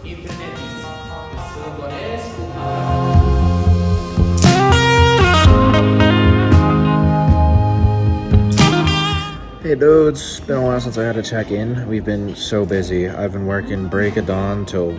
Hey dudes, it's been a while since I had to check in. We've been so busy. I've been working break of dawn till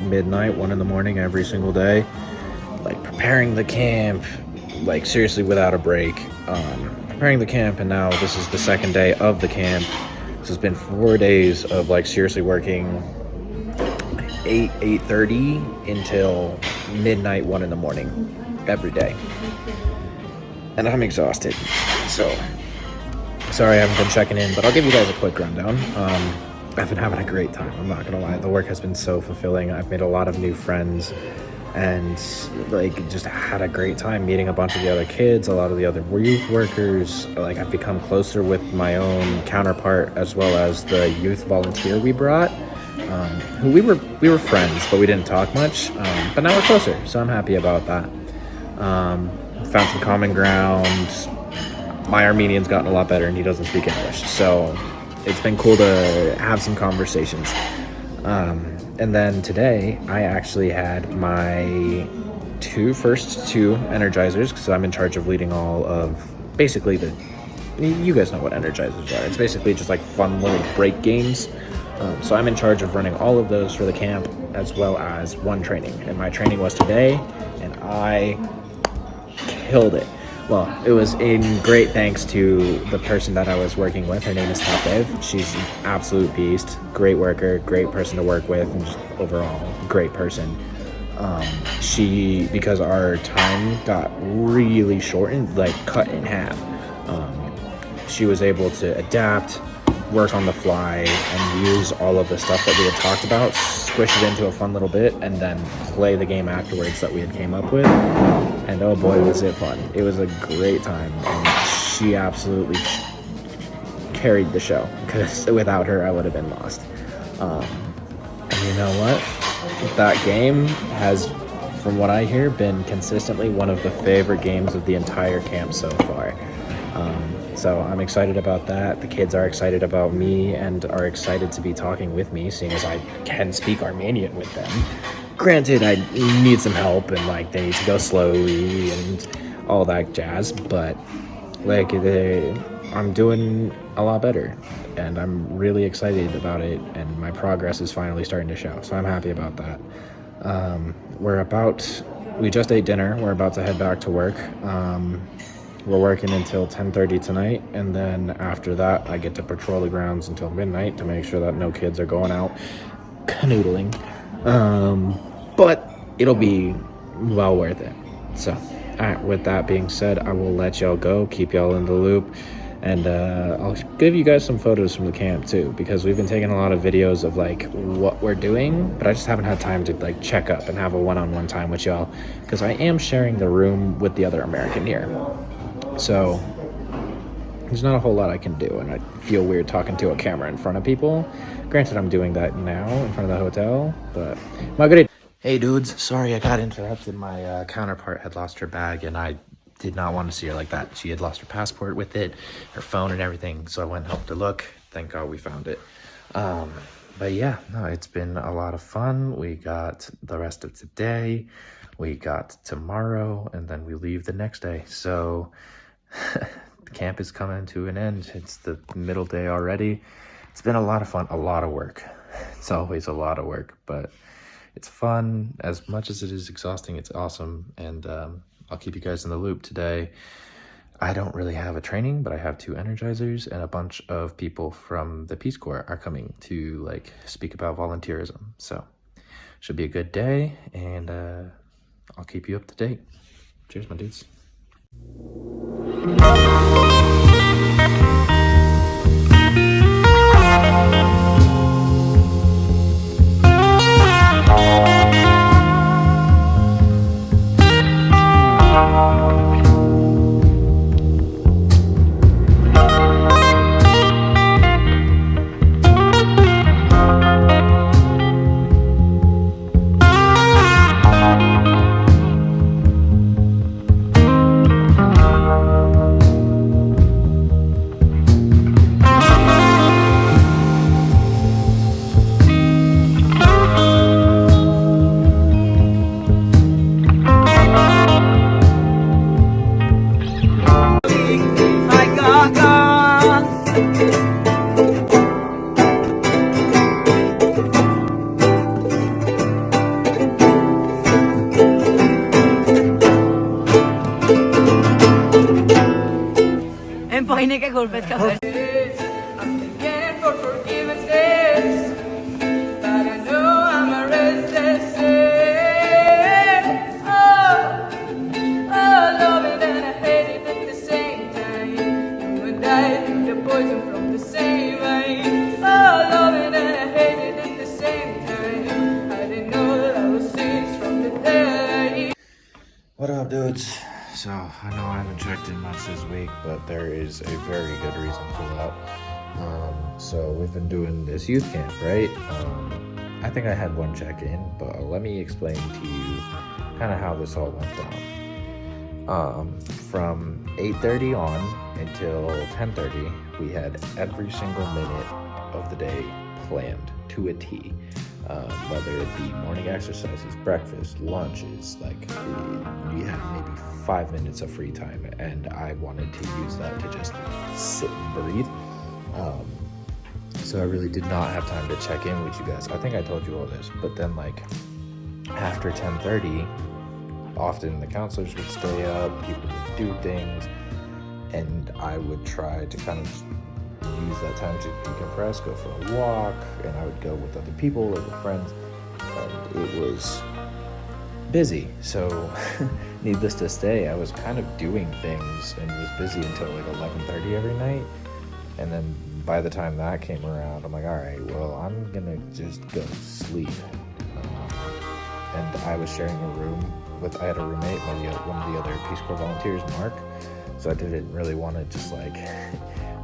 midnight, 1 in the morning every single day. Like preparing the camp, like seriously without a break. Preparing the camp, and now this is the second day of the camp. This has been 4 days of like seriously working 8:30 until midnight, 1 in the morning every day. And I'm exhausted. So sorry I haven't been checking in, but I'll give you guys a quick rundown. I've been having a great time, I'm not gonna lie. The work has been so fulfilling. I've made a lot of new friends and like just had a great time meeting a bunch of the other kids, a lot of the other youth workers. Like I've become closer with my own counterpart as well as the youth volunteer we brought, who we were friends, but we didn't talk much. But now we're closer, so I'm happy about that. Found some common ground. My Armenian's gotten a lot better and he doesn't speak English, so it's been cool to have some conversations. And then today I actually had my first two energizers, because I'm in charge of leading all of basically you guys know what energizers are. It's basically just like fun little break games. So I'm in charge of running all of those for the camp, as well as one training, and my training was today and I killed it. Well, it was in great thanks to the person that I was working with. Her name is Tatev. She's an absolute beast, great worker, great person to work with, and just overall great person. Because our time got really shortened, like cut in half, she was able to adapt, work on the fly, and use all of the stuff that we had talked about, squish it into a fun little bit, and then play the game afterwards that we had came up with. And oh boy, was it fun. It was a great time, and she absolutely carried the show, because without her I would have been lost. And you know what? That game has, from what I hear, been consistently one of the favorite games of the entire camp so far. So I'm excited about that. The kids are excited about me and are excited to be talking with me, seeing as I can speak Armenian with them. Granted, I need some help, and like they need to go slowly and all that jazz, but like I'm doing a lot better, and I'm really excited about it, and my progress is finally starting to show, so I'm happy about that. We just ate dinner. We're about to head back to work. We're working until 10:30 tonight, and then after that I get to patrol the grounds until midnight to make sure that no kids are going out canoodling. But it'll be well worth it. So with that being said, I will let y'all go, keep y'all in the loop, and I'll give you guys some photos from the camp too, because we've been taking a lot of videos of like what we're doing, but I just haven't had time to like check up and have a one-on-one time with y'all, because I am sharing the room with the other American here. So there's not a whole lot I can do, and I feel weird talking to a camera in front of people. Granted, I'm doing that now in front of the hotel, but my good. Hey dudes, sorry I got interrupted. My counterpart had lost her bag, and I did not want to see her like that. She had lost her passport with it, her phone and everything, so I went and helped her look. Thank God we found it. But yeah, no, it's been a lot of fun. We got the rest of today, we got tomorrow, and then we leave the next day. So the camp is coming to an end. It's the middle day already. It's been a lot of fun, a lot of work. It's always a lot of work, but it's fun. As much as it is exhausting, it's awesome. And I'll keep you guys in the loop today. I don't really have a training, but I have 2 energizers, and a bunch of people from the Peace Corps are coming to like speak about volunteerism. So should be a good day, and I'll keep you up to date. Cheers, my dudes. Painig ka gulpet ka. I'm begging for forgiveness, but I know I'm a restless sin. Oh, love it and I hate it at the same time. You and I drink the poison from the same vein. Oh, love it and I hate it at the same time. I didn't know that I was sins from the day. What up, dudes? So, I know I haven't checked in much this week, but there is a very good reason for that. So, we've been doing this youth camp, right? I think I had one check-in, but let me explain to you kind of how this all went down. From 8:30 on until 10:30, we had every single minute of the day planned to a T. Whether it be morning exercises, breakfast, lunches, like we had maybe 5 minutes of free time, and I wanted to use that to just sit and breathe. So I really did not have time to check in with you guys. I think I told you all this, but then like after 10:30, often the counselors would stay up, people would do things, and I would try to kind of use that time to decompress, go for a walk, and I would go with other people or with friends, and it was busy. So needless to say, I was kind of doing things and was busy until like 11:30 every night. And then by the time that came around, I'm like, all right, well, I'm gonna just go sleep. And I was sharing a room I had a roommate, one of the other Peace Corps volunteers, Mark. So I didn't really want to just like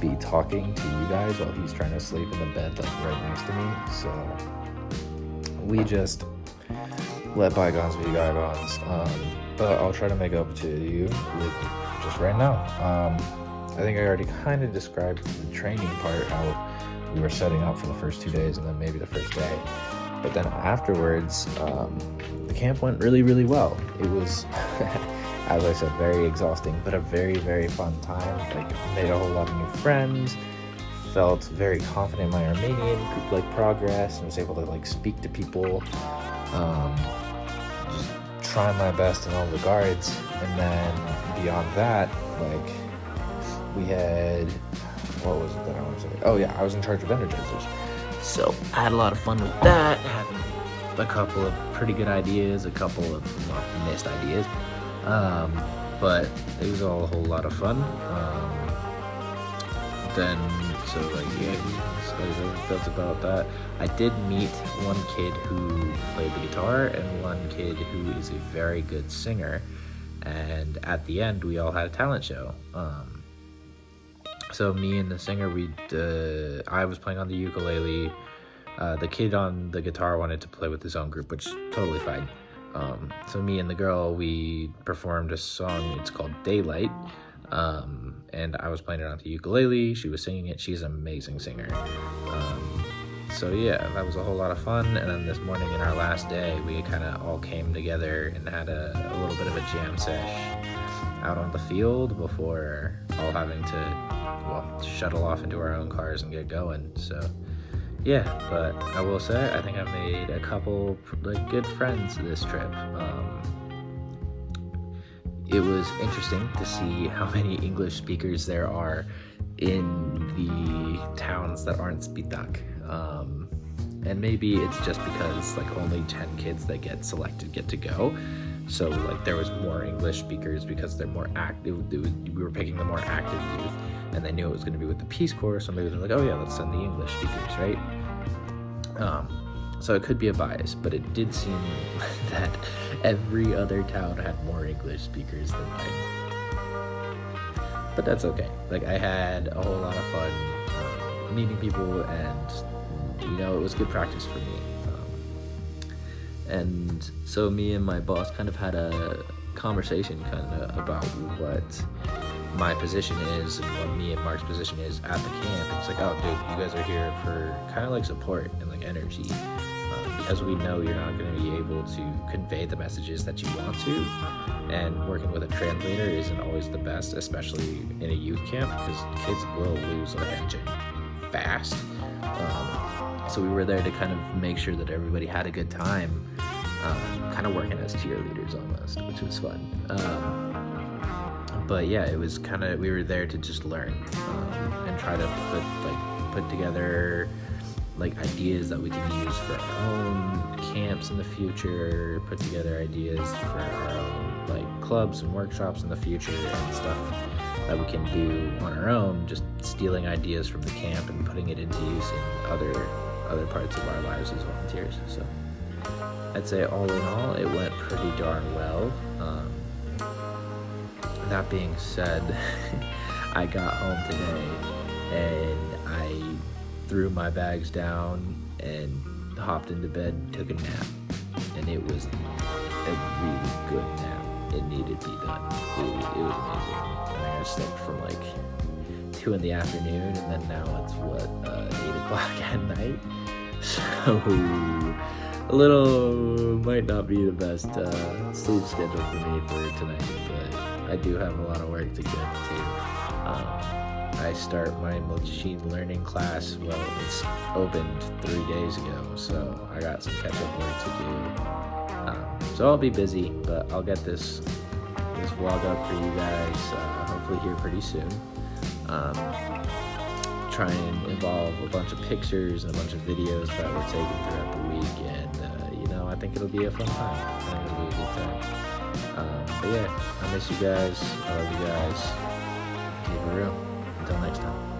be talking to you guys while he's trying to sleep in the bed like right next to me. So we just let bygones be bygones. But I'll try to make up to you with just right now. I think I already kind of described the training part, how we were setting up for the first 2 days and then maybe the first day. But then afterwards, the camp went really, really well. It was, as I said, very exhausting, but a very, very fun time. Like, made a whole lot of new friends, felt very confident in my Armenian progress, and was able to like speak to people, just try my best in all regards. And then beyond that, like, we had, what was it that I want to say? Oh yeah, I was in charge of Energizers. So I had a lot of fun with that. Had a couple of pretty good ideas, a couple of missed ideas. But it was all a whole lot of fun. So that's about that. I did meet one kid who played the guitar and one kid who is a very good singer. And at the end, we all had a talent show. So me and the singer, I was playing on the ukulele. The kid on the guitar wanted to play with his own group, which is totally fine. So me and the girl, we performed a song. It's called Daylight. And I was playing it on the ukulele. She was singing it. She's an amazing singer. So yeah, that was a whole lot of fun. And then this morning in our last day, we kind of all came together and had a little bit of a jam sesh out on the field before all having to, shuttle off into our own cars and get going. So yeah, but I will say, I think I made a couple like good friends this trip. It was interesting to see how many English speakers there are in the towns that aren't Spitak. And maybe it's just because like only 10 kids that get selected get to go. So like there was more English speakers because they're more active. We were picking the more active youth, and they knew it was going to be with the Peace Corps. So maybe they're like, oh yeah, let's send the English speakers, right? So it could be a bias, but it did seem that every other town had more English speakers than mine. But that's okay. Like, I had a whole lot of fun meeting people, and it was good practice for me. And so me and my boss kind of had a conversation about what my position is and what me and Mark's position is at the camp. It's like, oh dude, you guys are here for kind of like support and like energy, because we know you're not going to be able to convey the messages that you want to, and working with a translator isn't always the best, especially in a youth camp, because kids will lose attention fast. So we were there to kind of make sure that everybody had a good time, kind of working as cheerleaders almost, which was fun. But yeah, it was kind of, we were there to just learn and try to put together like ideas that we can use for our own camps in the future, put together ideas for our own like clubs and workshops in the future and stuff that we can do on our own, just stealing ideas from the camp and putting it into use in other parts of our lives as volunteers. So I'd say all in all, it went pretty darn well. That being said, I got home today and I threw my bags down and hopped into bed and took a nap. And it was a really good nap. It needed to be done. It was amazing. I think I slept from like 2 in the afternoon, and then now it's 8 o'clock at night. So a little might not be the best sleep schedule for me for tonight, but I do have a lot of work to get to. I start my machine learning class, well, it's opened 3 days ago, so I got some catch-up work to do. So I'll be busy, but I'll get this vlog up for you guys, hopefully here pretty soon. Try and involve a bunch of pictures and a bunch of videos that were taken throughout the week, and I think it'll be a fun time. I think it'll be a good time. But yeah, I miss you guys. I love you guys. Keep it real. Until next time.